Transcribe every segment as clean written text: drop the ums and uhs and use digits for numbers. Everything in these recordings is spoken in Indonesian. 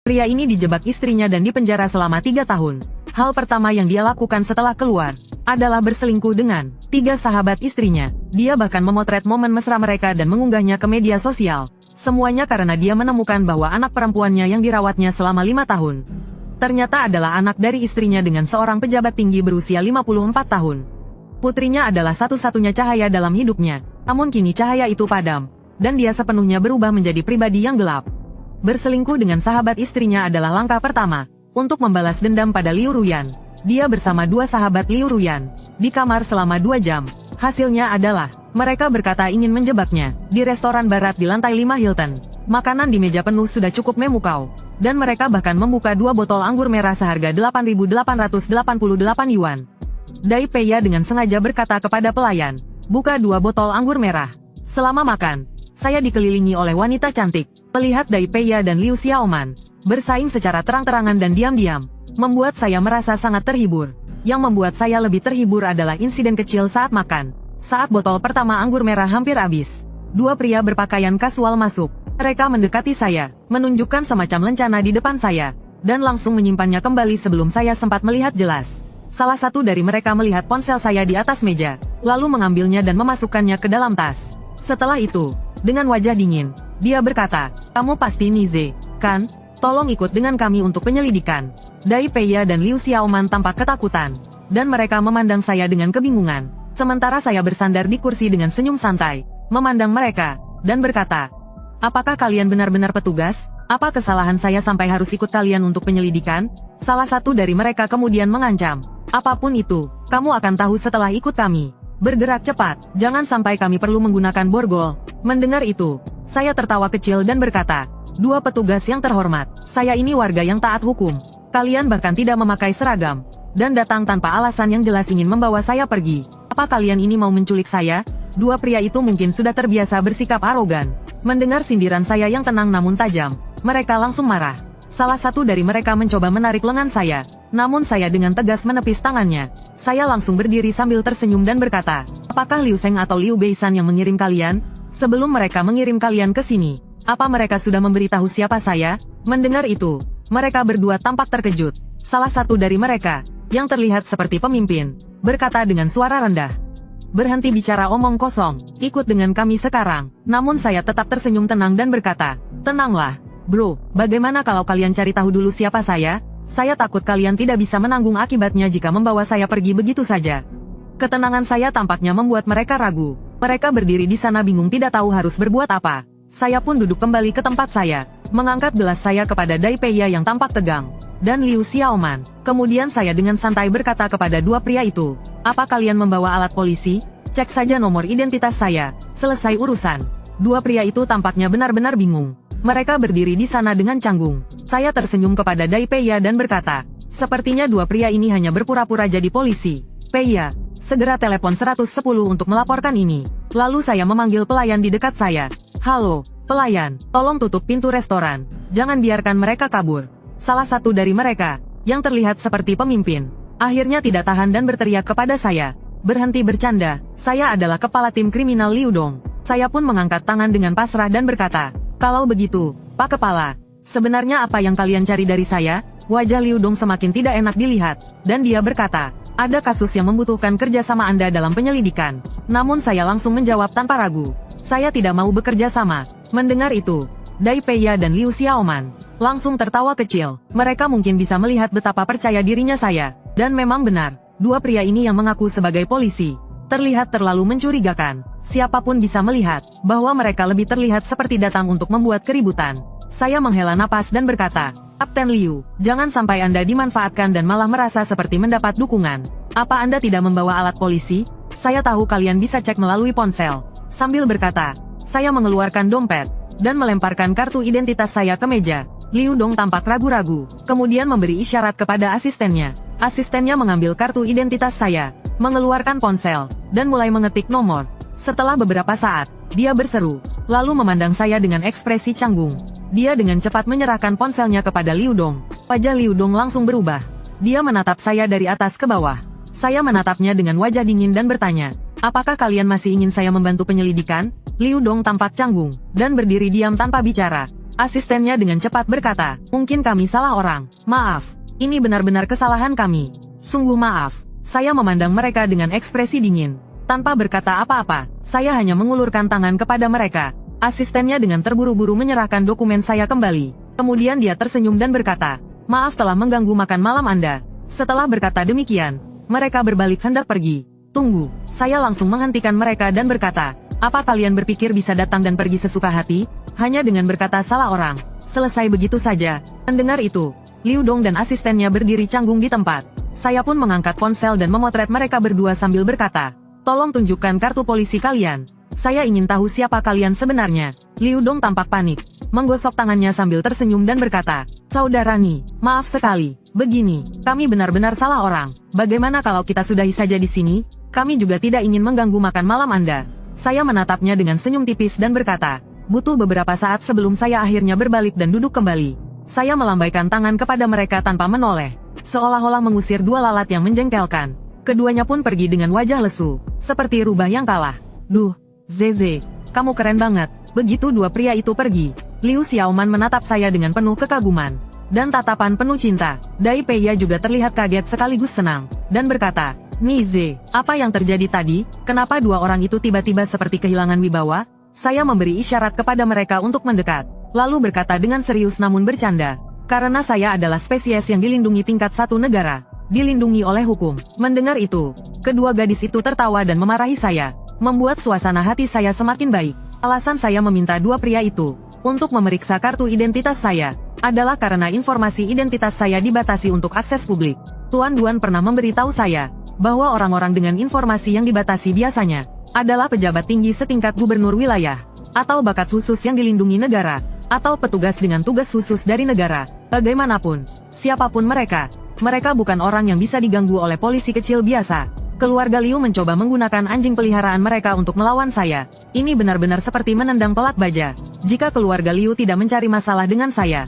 Pria ini dijebak istrinya dan dipenjara selama 3 tahun. Hal pertama yang dia lakukan setelah keluar adalah berselingkuh dengan 3 sahabat istrinya. Dia bahkan memotret momen mesra mereka dan mengunggahnya ke media sosial. Semuanya karena dia menemukan bahwa anak perempuannya yang dirawatnya selama 5 tahun ternyata adalah anak dari istrinya dengan seorang pejabat tinggi berusia 54 tahun. Putrinya adalah satu-satunya cahaya dalam hidupnya. Namun kini cahaya itu padam, dan dia sepenuhnya berubah menjadi pribadi yang gelap. Berselingkuh dengan sahabat istrinya adalah langkah pertama untuk membalas dendam pada Liu Ruyan. Dia bersama 2 sahabat Liu Ruyan di kamar selama 2 jam. Hasilnya adalah mereka berkata ingin menjebaknya di restoran barat di lantai 5 Hilton. Makanan di meja penuh sudah cukup memukau, dan mereka bahkan membuka 2 botol anggur merah seharga 8.888 yuan. Dai Peiya dengan sengaja berkata kepada pelayan, "Buka 2 botol anggur merah." Selama makan, saya dikelilingi oleh wanita cantik. Melihat Dai Peiya dan Liu Xiaoman bersaing secara terang-terangan dan diam-diam, membuat saya merasa sangat terhibur. Yang membuat saya lebih terhibur adalah insiden kecil saat makan. Saat botol pertama anggur merah hampir habis, 2 pria berpakaian kasual masuk. Mereka mendekati saya, menunjukkan semacam lencana di depan saya, dan langsung menyimpannya kembali sebelum saya sempat melihat jelas. Salah satu dari mereka melihat ponsel saya di atas meja, lalu mengambilnya dan memasukkannya ke dalam tas. Setelah itu, dengan wajah dingin, dia berkata, "Kamu pasti Nize, kan? Tolong ikut dengan kami untuk penyelidikan." Dai Peiya dan Liu Xiaoman tampak ketakutan, dan mereka memandang saya dengan kebingungan. Sementara saya bersandar di kursi dengan senyum santai, memandang mereka, dan berkata, "Apakah kalian benar-benar petugas? Apa kesalahan saya sampai harus ikut kalian untuk penyelidikan?" Salah satu dari mereka kemudian mengancam, "Apapun itu, kamu akan tahu setelah ikut kami. Bergerak cepat, jangan sampai kami perlu menggunakan borgol." Mendengar itu, saya tertawa kecil dan berkata, "2 petugas yang terhormat, saya ini warga yang taat hukum. Kalian bahkan tidak memakai seragam, dan datang tanpa alasan yang jelas ingin membawa saya pergi. Apa kalian ini mau menculik saya?" 2 pria itu mungkin sudah terbiasa bersikap arogan. Mendengar sindiran saya yang tenang namun tajam, mereka langsung marah. Salah satu dari mereka mencoba menarik lengan saya, namun saya dengan tegas menepis tangannya. Saya langsung berdiri sambil tersenyum dan berkata, "Apakah Liu Sheng atau Liu Beisan yang mengirim kalian? Sebelum mereka mengirim kalian ke sini, apa mereka sudah memberitahu siapa saya?" Mendengar itu, mereka berdua tampak terkejut. Salah satu dari mereka, yang terlihat seperti pemimpin, berkata dengan suara rendah, "Berhenti bicara omong kosong, ikut dengan kami sekarang." Namun saya tetap tersenyum tenang dan berkata, "Tenanglah, bro, bagaimana kalau kalian cari tahu dulu siapa saya? Saya takut kalian tidak bisa menanggung akibatnya jika membawa saya pergi begitu saja." Ketenangan saya tampaknya membuat mereka ragu. Mereka berdiri di sana bingung tidak tahu harus berbuat apa. Saya pun duduk kembali ke tempat saya, mengangkat gelas saya kepada Dai Peiya yang tampak tegang, dan Liu Xiaoman. Kemudian saya dengan santai berkata kepada 2 pria itu, "Apa kalian membawa alat polisi? Cek saja nomor identitas saya, selesai urusan." 2 pria itu tampaknya benar-benar bingung. Mereka berdiri di sana dengan canggung. Saya tersenyum kepada Dai Peiya dan berkata, "Sepertinya 2 pria ini hanya berpura-pura jadi polisi. Peiya, segera telepon 110 untuk melaporkan ini." Lalu saya memanggil pelayan di dekat saya. "Halo, pelayan, tolong tutup pintu restoran. Jangan biarkan mereka kabur." Salah satu dari mereka, yang terlihat seperti pemimpin, akhirnya tidak tahan dan berteriak kepada saya, "Berhenti bercanda, saya adalah kepala tim kriminal Liu Dong." Saya pun mengangkat tangan dengan pasrah dan berkata, "Kalau begitu, Pak Kepala, sebenarnya apa yang kalian cari dari saya?" Wajah Liu Dong semakin tidak enak dilihat, dan dia berkata, "Ada kasus yang membutuhkan kerjasama Anda dalam penyelidikan." Namun saya langsung menjawab tanpa ragu, "Saya tidak mau bekerja sama." Mendengar itu, Dai Peiya dan Liu Xiaoman langsung tertawa kecil. Mereka mungkin bisa melihat betapa percaya dirinya saya. Dan memang benar, 2 pria ini yang mengaku sebagai polisi terlihat terlalu mencurigakan. Siapapun bisa melihat bahwa mereka lebih terlihat seperti datang untuk membuat keributan. Saya menghela napas dan berkata, "Kapten Liu, jangan sampai Anda dimanfaatkan dan malah merasa seperti mendapat dukungan. Apa Anda tidak membawa alat polisi? Saya tahu kalian bisa cek melalui ponsel." Sambil berkata, saya mengeluarkan dompet dan melemparkan kartu identitas saya ke meja. Liu Dong tampak ragu-ragu, kemudian memberi isyarat kepada asistennya. Asistennya mengambil kartu identitas saya, mengeluarkan ponsel, dan mulai mengetik nomor. Setelah beberapa saat, dia berseru, lalu memandang saya dengan ekspresi canggung. Dia dengan cepat menyerahkan ponselnya kepada Liu Dong. Wajah Liu Dong langsung berubah. Dia menatap saya dari atas ke bawah. Saya menatapnya dengan wajah dingin dan bertanya, "Apakah kalian masih ingin saya membantu penyelidikan?" Liu Dong tampak canggung, dan berdiri diam tanpa bicara. Asistennya dengan cepat berkata, mungkin kami salah orang. Maaf, ini benar-benar kesalahan kami. Sungguh maaf. Saya memandang mereka dengan ekspresi dingin. Tanpa berkata apa-apa, saya hanya mengulurkan tangan kepada mereka. Asistennya dengan terburu-buru menyerahkan dokumen saya kembali. Kemudian dia tersenyum dan berkata, maaf telah mengganggu makan malam Anda. Setelah berkata demikian, mereka berbalik hendak pergi. Tunggu, saya langsung menghentikan mereka dan berkata, apa kalian berpikir bisa datang dan pergi sesuka hati? Hanya dengan berkata salah orang. Selesai begitu saja. Mendengar itu, Liu Dong dan asistennya berdiri canggung di tempat. Saya pun mengangkat ponsel dan memotret mereka berdua sambil berkata, tolong tunjukkan kartu polisi kalian. Saya ingin tahu siapa kalian sebenarnya. Liu Dong tampak panik, menggosok tangannya sambil tersenyum dan berkata, Saudara Ni, maaf sekali. Begini, kami benar-benar salah orang. Bagaimana kalau kita sudahi saja di sini? Kami juga tidak ingin mengganggu makan malam Anda. Saya menatapnya dengan senyum tipis dan berkata, butuh beberapa saat sebelum saya akhirnya berbalik dan duduk kembali. Saya melambaikan tangan kepada mereka tanpa menoleh, seolah-olah mengusir dua lalat yang menjengkelkan. Keduanya pun pergi dengan wajah lesu, seperti rubah yang kalah. Duh, Zeze, kamu keren banget. Begitu dua pria itu pergi, Liu Xiaoman menatap saya dengan penuh kekaguman dan tatapan penuh cinta. Dai Peiya juga terlihat kaget sekaligus senang, dan berkata, Nize, apa yang terjadi tadi? Kenapa dua orang itu tiba-tiba seperti kehilangan wibawa? Saya memberi isyarat kepada mereka untuk mendekat, lalu berkata dengan serius namun bercanda, karena saya adalah spesies yang dilindungi tingkat 1 negara, dilindungi oleh hukum. Mendengar itu, kedua gadis itu tertawa dan memarahi saya, membuat suasana hati saya semakin baik. Alasan saya meminta dua pria itu untuk memeriksa kartu identitas saya adalah karena informasi identitas saya dibatasi untuk akses publik. Tuan Duan pernah memberitahu saya bahwa orang-orang dengan informasi yang dibatasi biasanya adalah pejabat tinggi setingkat gubernur wilayah, atau bakat khusus yang dilindungi negara, atau petugas dengan tugas khusus dari negara. Bagaimanapun, siapapun mereka bukan orang yang bisa diganggu oleh polisi kecil biasa. Keluarga Liu mencoba menggunakan anjing peliharaan mereka untuk melawan saya. Ini benar-benar seperti menendang pelat baja. Jika keluarga Liu tidak mencari masalah dengan saya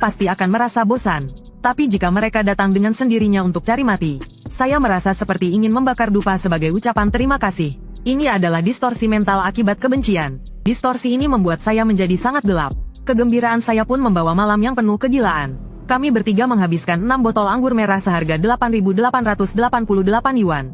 pasti akan merasa bosan. Tapi jika mereka datang dengan sendirinya untuk cari mati, saya merasa seperti ingin membakar dupa sebagai ucapan terima kasih. Ini adalah distorsi mental akibat kebencian. Distorsi ini membuat saya menjadi sangat gelap. Kegembiraan saya pun membawa malam yang penuh kegilaan. Kami bertiga menghabiskan 6 botol anggur merah seharga 8.888 yuan.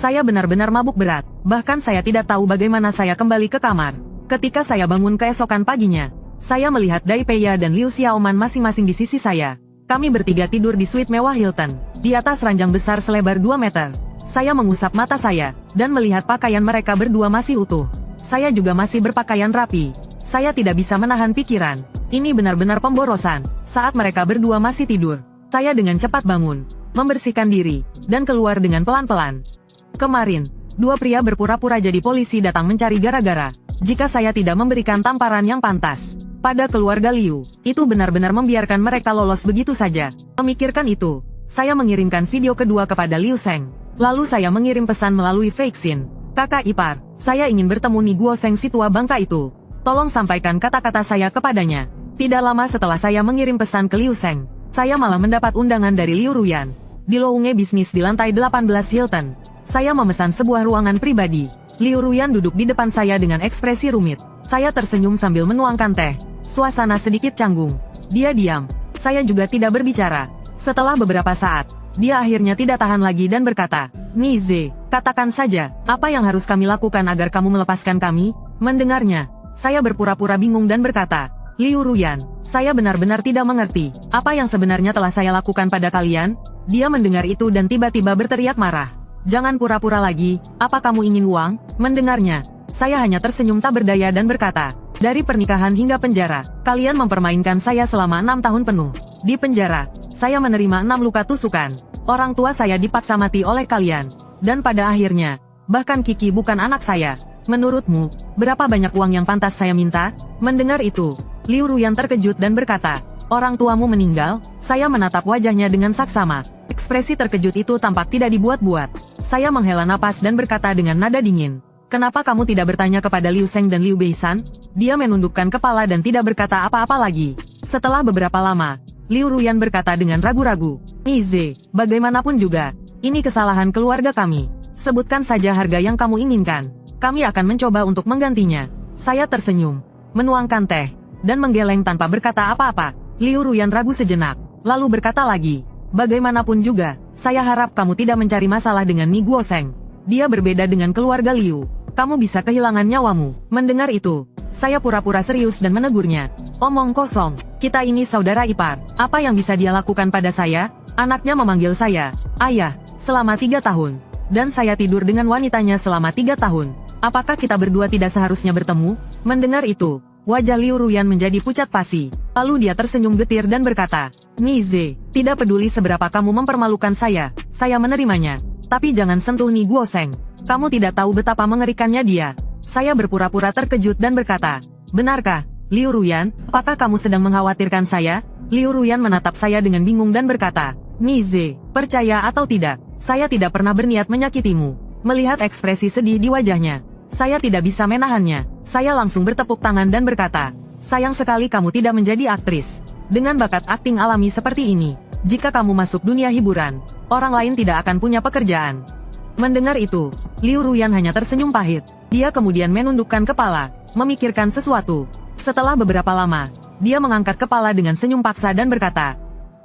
Saya benar-benar mabuk berat, bahkan saya tidak tahu bagaimana saya kembali ke kamar. Ketika saya bangun keesokan paginya, saya melihat Dai Peiya dan Liu Xiaoman masing-masing di sisi saya. Kami bertiga tidur di suite mewah Hilton, di atas ranjang besar selebar 2 meter. Saya mengusap mata saya, dan melihat pakaian mereka berdua masih utuh. Saya juga masih berpakaian rapi. Saya tidak bisa menahan pikiran. Ini benar-benar pemborosan. Saat mereka berdua masih tidur, saya dengan cepat bangun, membersihkan diri, dan keluar dengan pelan-pelan. Kemarin, dua pria berpura-pura jadi polisi datang mencari gara-gara jika saya tidak memberikan tamparan yang pantas pada keluarga Liu. Itu benar-benar membiarkan mereka lolos begitu saja. Memikirkan itu, saya mengirimkan video kedua kepada Liu Sheng. Lalu saya mengirim pesan melalui Vexin. Kakak ipar, saya ingin bertemu Ni Guo Sheng si tua bangka itu. Tolong sampaikan kata-kata saya kepadanya. Tidak lama setelah saya mengirim pesan ke Liu Sheng, saya malah mendapat undangan dari Liu Ruyan di Lounge bisnis di lantai 18 Hilton. Saya memesan sebuah ruangan pribadi. Liu Ruyan duduk di depan saya dengan ekspresi rumit. Saya tersenyum sambil menuangkan teh. Suasana sedikit canggung. Dia diam. Saya juga tidak berbicara. Setelah beberapa saat, dia akhirnya tidak tahan lagi dan berkata, Nize, katakan saja, apa yang harus kami lakukan agar kamu melepaskan kami? Mendengarnya, saya berpura-pura bingung dan berkata, Liu Ruyan, saya benar-benar tidak mengerti apa yang sebenarnya telah saya lakukan pada kalian. Dia mendengar itu dan tiba-tiba berteriak marah. Jangan pura-pura lagi, apa kamu ingin uang? Mendengarnya, saya hanya tersenyum tak berdaya dan berkata, dari pernikahan hingga penjara, kalian mempermainkan saya selama 6 tahun penuh. Di penjara, saya menerima 6 luka tusukan. Orang tua saya dipaksa mati oleh kalian. Dan pada akhirnya, bahkan Kiki bukan anak saya. Menurutmu, berapa banyak uang yang pantas saya minta? Mendengar itu, Liu Ruyan terkejut dan berkata, orang tuamu meninggal? Saya menatap wajahnya dengan saksama. Ekspresi terkejut itu tampak tidak dibuat-buat. Saya menghela napas dan berkata dengan nada dingin, kenapa kamu tidak bertanya kepada Liu Sheng dan Liu Beisan? Dia menundukkan kepala dan tidak berkata apa-apa lagi. Setelah beberapa lama, Liu Ruyan berkata dengan ragu-ragu, Nize, bagaimanapun juga, ini kesalahan keluarga kami. Sebutkan saja harga yang kamu inginkan. Kami akan mencoba untuk menggantinya. Saya tersenyum, menuangkan teh, dan menggeleng tanpa berkata apa-apa. Liu Ruyan ragu sejenak, lalu berkata lagi, bagaimanapun juga, saya harap kamu tidak mencari masalah dengan Ni Guoseng. Dia berbeda dengan keluarga Liu. Kamu bisa kehilangan nyawamu. Mendengar itu, saya pura-pura serius dan menegurnya. Omong kosong, kita ini saudara ipar. Apa yang bisa dia lakukan pada saya? Anaknya memanggil saya, ayah, selama 3 tahun. Dan saya tidur dengan wanitanya selama 3 tahun. Apakah kita berdua tidak seharusnya bertemu? Mendengar itu, wajah Liu Ruyan menjadi pucat pasi. Lalu dia tersenyum getir dan berkata, Ni Ze, tidak peduli seberapa kamu mempermalukan saya menerimanya. Tapi jangan sentuh Ni Guoseng. Kamu tidak tahu betapa mengerikannya dia. Saya berpura-pura terkejut dan berkata, benarkah, Liu Ruyan, apakah kamu sedang mengkhawatirkan saya? Liu Ruyan menatap saya dengan bingung dan berkata, Ni Ze, percaya atau tidak, saya tidak pernah berniat menyakitimu. Melihat ekspresi sedih di wajahnya, saya tidak bisa menahannya. Saya langsung bertepuk tangan dan berkata, sayang sekali kamu tidak menjadi aktris. Dengan bakat akting alami seperti ini, jika kamu masuk dunia hiburan, orang lain tidak akan punya pekerjaan. Mendengar itu, Liu Ruyan hanya tersenyum pahit. Dia kemudian menundukkan kepala, memikirkan sesuatu. Setelah beberapa lama, dia mengangkat kepala dengan senyum paksa dan berkata,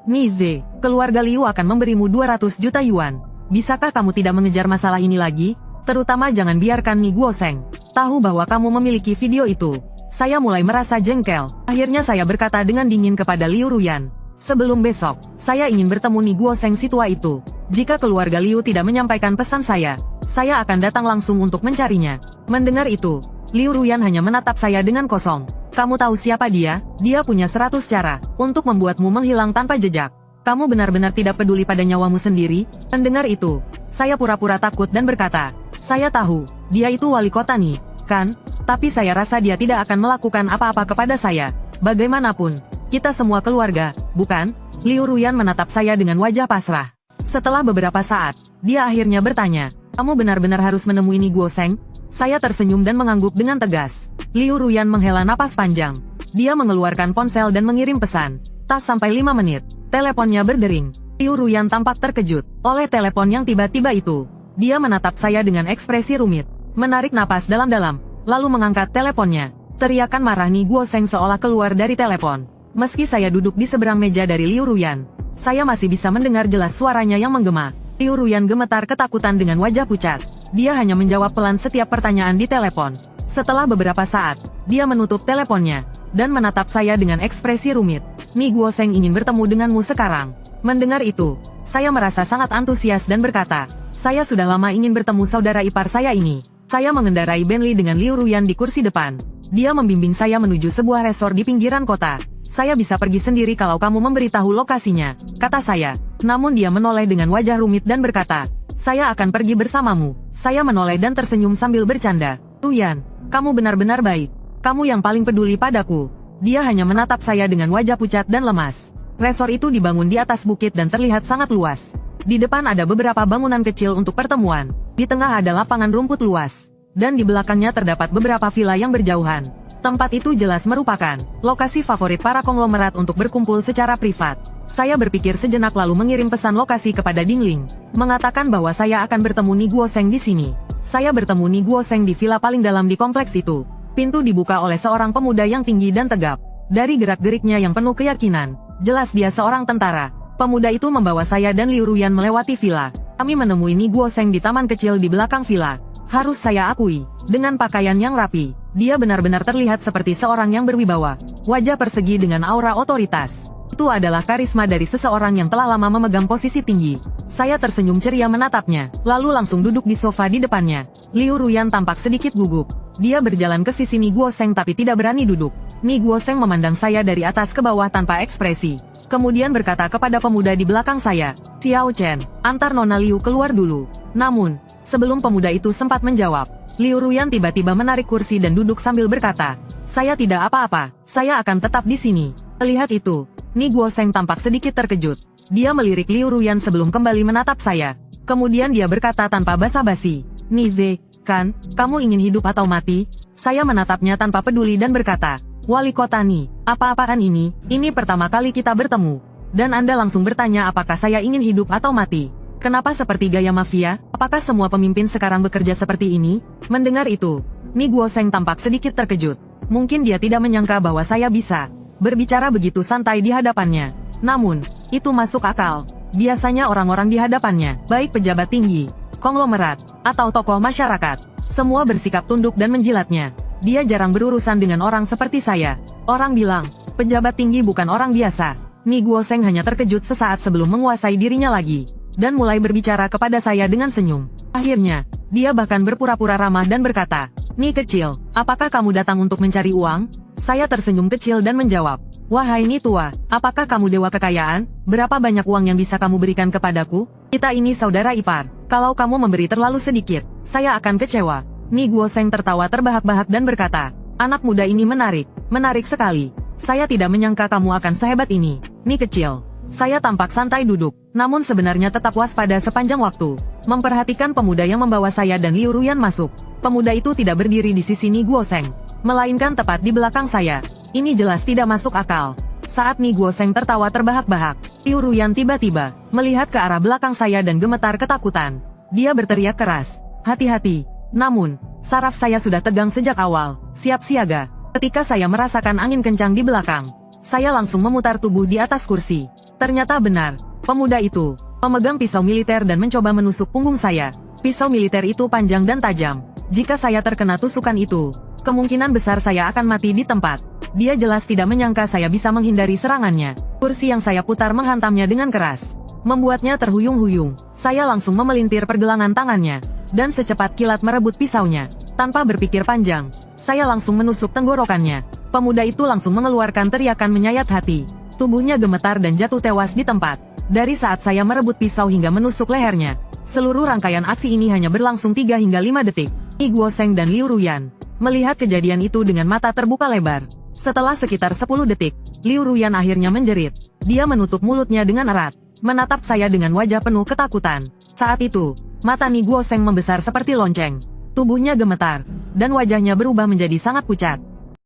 Ni Ze, keluarga Liu akan memberimu 200 juta yuan. Bisakah kamu tidak mengejar masalah ini lagi? Terutama jangan biarkan Ni Guoseng tahu bahwa kamu memiliki video itu. Saya mulai merasa jengkel. Akhirnya saya berkata dengan dingin kepada Liu Ruyan, sebelum besok, saya ingin bertemu Ni Guoseng si tua itu. Jika keluarga Liu tidak menyampaikan pesan saya akan datang langsung untuk mencarinya. Mendengar itu, Liu Ruyan hanya menatap saya dengan kosong. Kamu tahu siapa dia? Dia punya 100 cara untuk membuatmu menghilang tanpa jejak. Kamu benar-benar tidak peduli pada nyawamu sendiri. Mendengar itu, saya pura-pura takut dan berkata, saya tahu, dia itu wali kota nih, kan? Tapi saya rasa dia tidak akan melakukan apa-apa kepada saya. Bagaimanapun, kita semua keluarga, bukan? Liu Ruyan menatap saya dengan wajah pasrah. Setelah beberapa saat, dia akhirnya bertanya, kamu benar-benar harus menemui Ni Guoseng? Saya tersenyum dan mengangguk dengan tegas. Liu Ruyan menghela napas panjang. Dia mengeluarkan ponsel dan mengirim pesan. Tak sampai 5 menit, teleponnya berdering. Liu Ruyan tampak terkejut oleh telepon yang tiba-tiba itu. Dia menatap saya dengan ekspresi rumit, menarik napas dalam-dalam, lalu mengangkat teleponnya. Teriakan marah Ni Guoseng seolah keluar dari telepon. Meski saya duduk di seberang meja dari Liu Ruyan, saya masih bisa mendengar jelas suaranya yang menggema. Liu Ruyan gemetar ketakutan dengan wajah pucat. Dia hanya menjawab pelan setiap pertanyaan di telepon. Setelah beberapa saat, dia menutup teleponnya dan menatap saya dengan ekspresi rumit. Ni Guoseng ingin bertemu denganmu sekarang. Mendengar itu, saya merasa sangat antusias dan berkata, saya sudah lama ingin bertemu saudara ipar saya ini. Saya mengendarai Bentley dengan Liu Ruyan di kursi depan. Dia membimbing saya menuju sebuah resor di pinggiran kota. Saya bisa pergi sendiri kalau kamu memberitahu lokasinya, kata saya. Namun dia menoleh dengan wajah rumit dan berkata, saya akan pergi bersamamu. Saya menoleh dan tersenyum sambil bercanda. Ruyan, kamu benar-benar baik. Kamu yang paling peduli padaku. Dia hanya menatap saya dengan wajah pucat dan lemas. Resor itu dibangun di atas bukit dan terlihat sangat luas. Di depan ada beberapa bangunan kecil untuk pertemuan. Di tengah ada lapangan rumput luas. Dan di belakangnya terdapat beberapa villa yang berjauhan. Tempat itu jelas merupakan lokasi favorit para konglomerat untuk berkumpul secara privat. Saya berpikir sejenak lalu mengirim pesan lokasi kepada Dingling, mengatakan bahwa saya akan bertemu Ni Guoseng di sini. Saya bertemu Ni Guoseng di villa paling dalam di kompleks itu. Pintu dibuka oleh seorang pemuda yang tinggi dan tegap. Dari gerak-geriknya yang penuh keyakinan, jelas dia seorang tentara. Pemuda itu membawa saya dan Liu Ruyan melewati villa. Kami menemui Ni Guoseng di taman kecil di belakang villa. Harus saya akui, dengan pakaian yang rapi, dia benar-benar terlihat seperti seorang yang berwibawa. Wajah persegi dengan aura otoritas. Itu adalah karisma dari seseorang yang telah lama memegang posisi tinggi. Saya tersenyum ceria menatapnya, lalu langsung duduk di sofa di depannya. Liu Ruyan tampak sedikit gugup. Dia berjalan ke sisi Ni Guoseng tapi tidak berani duduk. Ni Guoseng memandang saya dari atas ke bawah tanpa ekspresi. Kemudian berkata kepada pemuda di belakang saya, Xiao Chen, antar Nona Liu keluar dulu. Namun, sebelum pemuda itu sempat menjawab, Liu Ruyan tiba-tiba menarik kursi dan duduk sambil berkata, saya tidak apa-apa, saya akan tetap di sini. Melihat itu, Ni Guoseng tampak sedikit terkejut. Dia melirik Liu Ruyan sebelum kembali menatap saya. Kemudian dia berkata tanpa basa-basi, Ni Ze, kan, kamu ingin hidup atau mati? Saya menatapnya tanpa peduli dan berkata, Wali kota Ni, apa-apaan ini? Ini pertama kali kita bertemu. Dan Anda langsung bertanya apakah saya ingin hidup atau mati? Kenapa seperti gaya mafia? Apakah semua pemimpin sekarang bekerja seperti ini? Mendengar itu, Ni Guoseng tampak sedikit terkejut. Mungkin dia tidak menyangka bahwa saya bisa berbicara begitu santai di hadapannya. Namun, itu masuk akal. Biasanya orang-orang di hadapannya, baik pejabat tinggi, konglomerat, atau tokoh masyarakat, semua bersikap tunduk dan menjilatnya. Dia jarang berurusan dengan orang seperti saya. Orang bilang, pejabat tinggi bukan orang biasa. Ni Guoseng hanya terkejut sesaat sebelum menguasai dirinya lagi, dan mulai berbicara kepada saya dengan senyum. Akhirnya, dia bahkan berpura-pura ramah dan berkata, "Ni kecil, apakah kamu datang untuk mencari uang?" Saya tersenyum kecil dan menjawab, "Wahai Ni tua, apakah kamu dewa kekayaan? Berapa banyak uang yang bisa kamu berikan kepadaku? Kita ini saudara ipar. Kalau kamu memberi terlalu sedikit, saya akan kecewa." Ni Guoseng tertawa terbahak-bahak dan berkata, "Anak muda ini menarik sekali. Saya tidak menyangka kamu akan sehebat ini, Ni kecil." Saya tampak santai duduk, namun sebenarnya tetap waspada sepanjang waktu. Memperhatikan pemuda yang membawa saya dan Liu Ruyan masuk. Pemuda itu tidak berdiri di sisi Ni Guoseng, melainkan tepat di belakang saya. Ini jelas tidak masuk akal. Saat Ni Guoseng tertawa terbahak-bahak, Liu Ruyan tiba-tiba melihat ke arah belakang saya dan gemetar ketakutan. Dia berteriak keras, "Hati-hati!" Namun, saraf saya sudah tegang sejak awal, siap siaga. Ketika saya merasakan angin kencang di belakang, saya langsung memutar tubuh di atas kursi. Ternyata benar, pemuda itu memegang pisau militer dan mencoba menusuk punggung saya. Pisau militer itu panjang dan tajam. Jika saya terkena tusukan itu, kemungkinan besar saya akan mati di tempat. Dia jelas tidak menyangka saya bisa menghindari serangannya. Kursi yang saya putar menghantamnya dengan keras, membuatnya terhuyung-huyung. Saya langsung memelintir pergelangan tangannya, dan secepat kilat merebut pisaunya. Tanpa berpikir panjang, saya langsung menusuk tenggorokannya. Pemuda itu langsung mengeluarkan teriakan menyayat hati. Tubuhnya gemetar dan jatuh tewas di tempat. Dari saat saya merebut pisau hingga menusuk lehernya, seluruh rangkaian aksi ini hanya berlangsung 3 hingga 5 detik. Ni Guoseng dan Liu Ruyan melihat kejadian itu dengan mata terbuka lebar. Setelah sekitar 10 detik, Liu Ruyan akhirnya menjerit. Dia menutup mulutnya dengan erat, menatap saya dengan wajah penuh ketakutan. Saat itu, mata Ni Guoseng membesar seperti lonceng. Tubuhnya gemetar, dan wajahnya berubah menjadi sangat pucat.